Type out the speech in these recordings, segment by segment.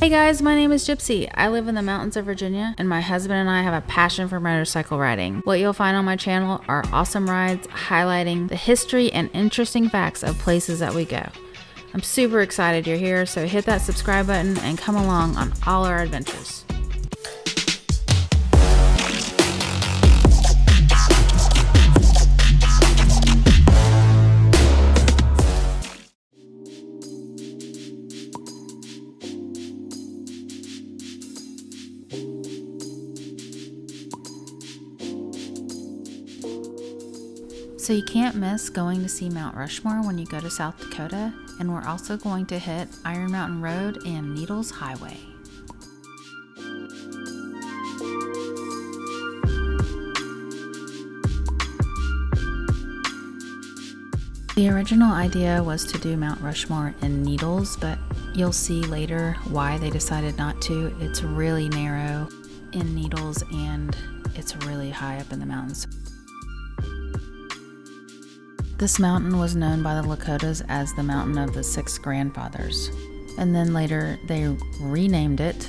Hey guys, my name is Gypsy. I live in the mountains of Virginia, and my husband and I have a passion for motorcycle riding. What you'll find on my channel are awesome rides highlighting the history and interesting facts of places that we go. I'm super excited you're here, so hit that subscribe button and come along on all our adventures. So you can't miss going to see Mount Rushmore when you go to South Dakota, and we're also going to hit Iron Mountain Road and Needles Highway. The original idea was to do Mount Rushmore in Needles, but you'll see later why they decided not to. It's really narrow in Needles and it's really high up in the mountains. This mountain was known by the Lakotas as the Mountain of the Six Grandfathers, and then later they renamed it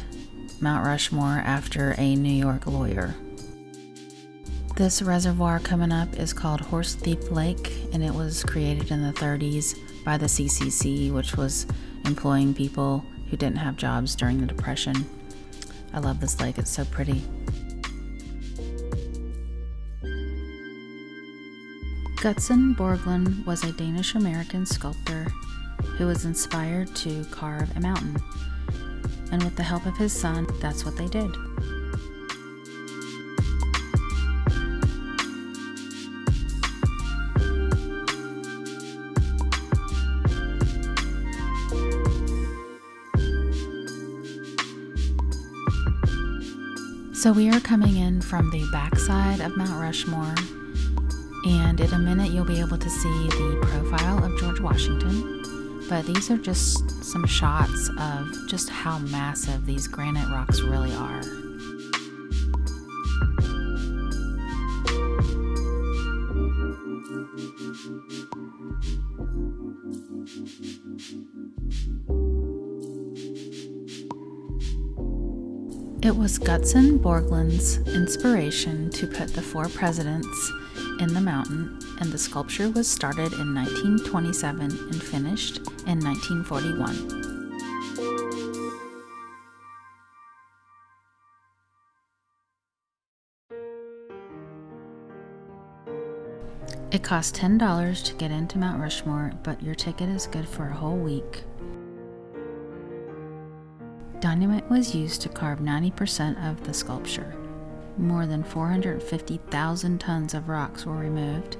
Mount Rushmore after a New York lawyer. This reservoir coming up is called Horse Thief Lake, and it was created in the 30s by the CCC, which was employing people who didn't have jobs during the Depression. I love this lake, it's so pretty. Gutzon Borglund was a Danish-American sculptor who was inspired to carve a mountain. And with the help of his son, that's what they did. So we are coming in from the backside of Mount Rushmore, and in a minute you'll be able to see the profile of George Washington, but these are just some shots of just how massive these granite rocks really are. It was Gutzon Borglund's inspiration to put the 4 presidents in the mountain, and the sculpture was started in 1927 and finished in 1941. It costs $10 to get into Mount Rushmore, but your ticket is good for a whole week. Dynamite was used to carve 90% of the sculpture. More than 450,000 tons of rocks were removed.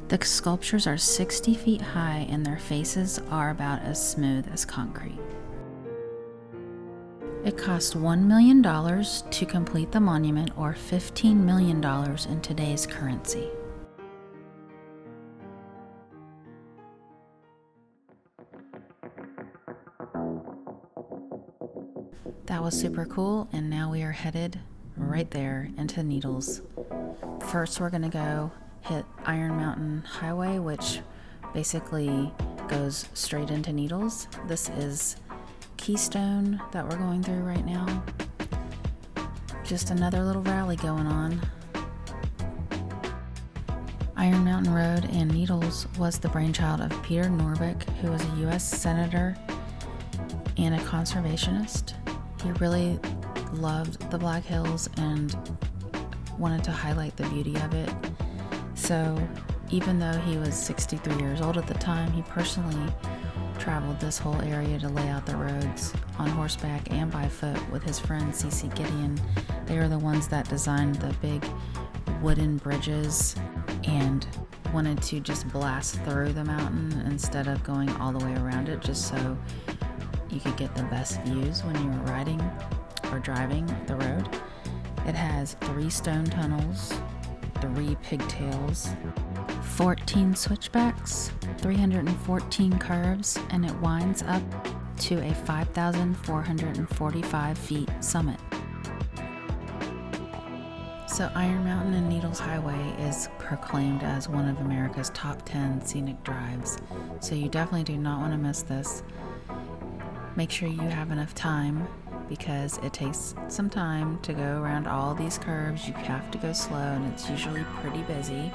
The sculptures are 60 feet high and their faces are about as smooth as concrete. It cost $1 million to complete the monument, or $15 million in today's currency. That was super cool, and now we are headed right there into Needles. First we're gonna go hit Iron Mountain Highway, which basically goes straight into Needles. This is Keystone that we're going through right now. Just another little rally going on. Iron Mountain Road and Needles was the brainchild of Peter Norvig, who was a U.S. Senator and a conservationist. He really loved the Black Hills and wanted to highlight the beauty of it. So even though he was 63 years old at the time, he personally traveled this whole area to lay out the roads on horseback and by foot with his friend C.C. Gideon. They are the ones that designed the big wooden bridges and wanted to just blast through the mountain instead of going all the way around it, just so you could get the best views when you were riding or driving the road. It has 3 stone tunnels, 3 pigtails, 14 switchbacks, 314 curves, and it winds up to a 5,445 feet summit. So Iron Mountain and Needles Highway is proclaimed as one of America's top 10 scenic drives, so you definitely do not want to miss this. Make sure you have enough time because it takes some time to go around all these curves. You have to go slow, and it's usually pretty busy.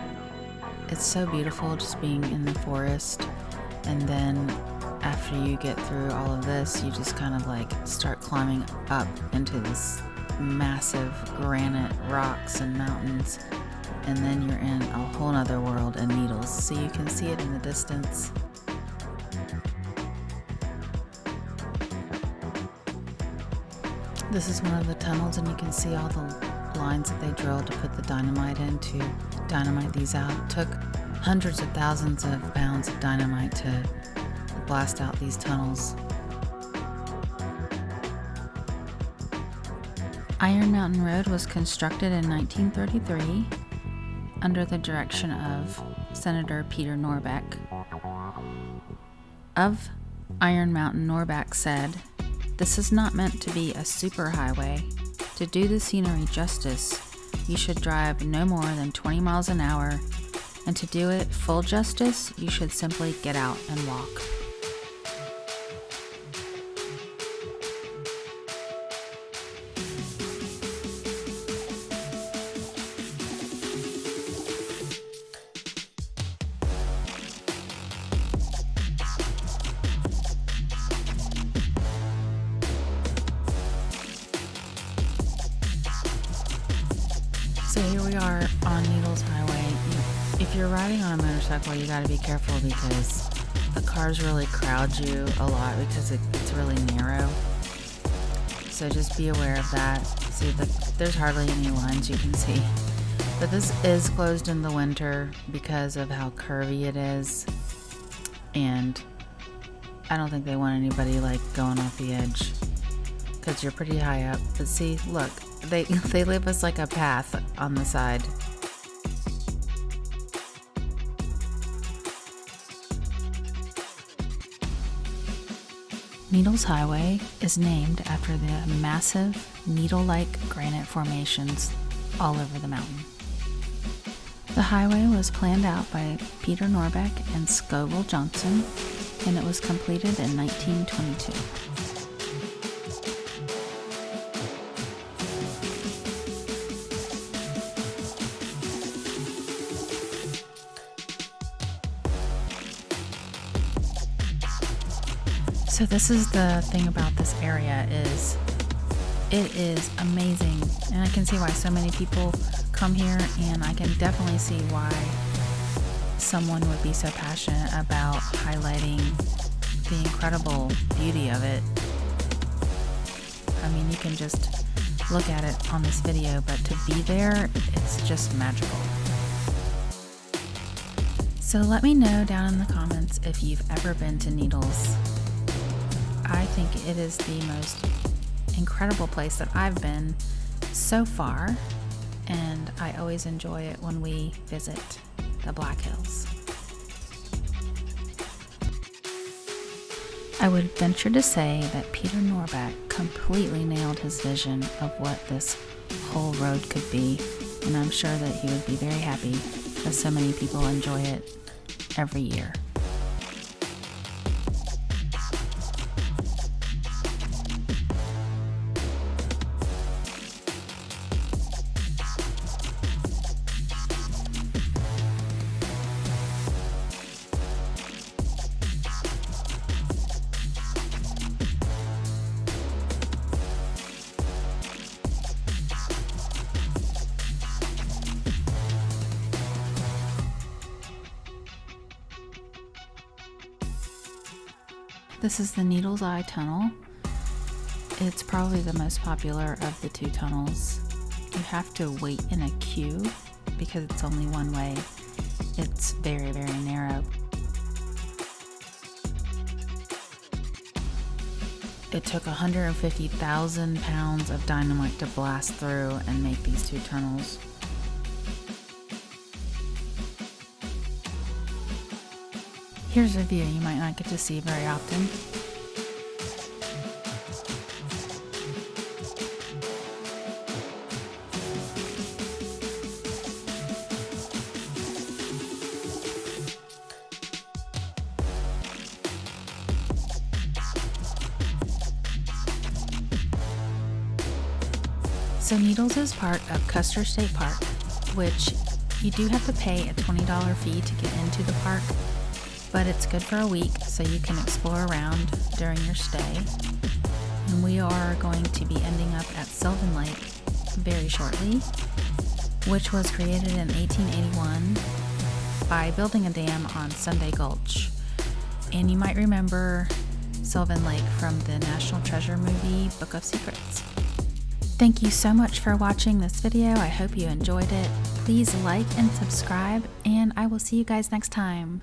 It's so beautiful just being in the forest, and then after you get through all of this, you just kind of like start climbing up into this massive granite rocks and mountains, and then you're in a whole nother world in Needles. So you can see it in the distance. This is one of the tunnels, and you can see all the lines that they drilled to put the dynamite in to dynamite these out. It took hundreds of thousands of pounds of dynamite to blast out these tunnels. Iron Mountain Road was constructed in 1933 under the direction of Senator Peter Norbeck. Of Iron Mountain, Norbeck said, "This is not meant to be a superhighway. To do the scenery justice, you should drive no more than 20 miles an hour, and to do it full justice, you should simply get out and walk." So here we are on Needles Highway. If you're riding on a motorcycle, you gotta be careful because the cars really crowd you a lot because it's really narrow. So just be aware of that. See, there's hardly any lines you can see. But this is closed in the winter because of how curvy it is. And I don't think they want anybody like going off the edge because you're pretty high up. But see, look. They leave us like a path on the side. Needles Highway is named after the massive needle-like granite formations all over the mountain. The highway was planned out by Peter Norbeck and Scoville Johnson, and it was completed in 1922. So this is the thing about this area is it is amazing, and I can see why so many people come here, and I can definitely see why someone would be so passionate about highlighting the incredible beauty of it. I mean, you can just look at it on this video, but to be there, it's just magical. So let me know down in the comments if you've ever been to Needles. I think it is the most incredible place that I've been so far, and I always enjoy it when we visit the Black Hills. I would venture to say that Peter Norbeck completely nailed his vision of what this whole road could be, and I'm sure that he would be very happy that so many people enjoy it every year. This is the Needles Eye Tunnel. It's probably the most popular of the two tunnels. You have to wait in a queue because it's only one way. It's very, very narrow. It took 150,000 pounds of dynamite to blast through and make these two tunnels. Here's a view you might not get to see very often. So Needles is part of Custer State Park, which you do have to pay a $20 fee to get into the park, but it's good for a week so you can explore around during your stay. And we are going to be ending up at Sylvan Lake very shortly, which was created in 1881 by building a dam on Sunday Gulch. And you might remember Sylvan Lake from the National Treasure movie, Book of Secrets. Thank you so much for watching this video. I hope you enjoyed it. Please like and subscribe, and I will see you guys next time.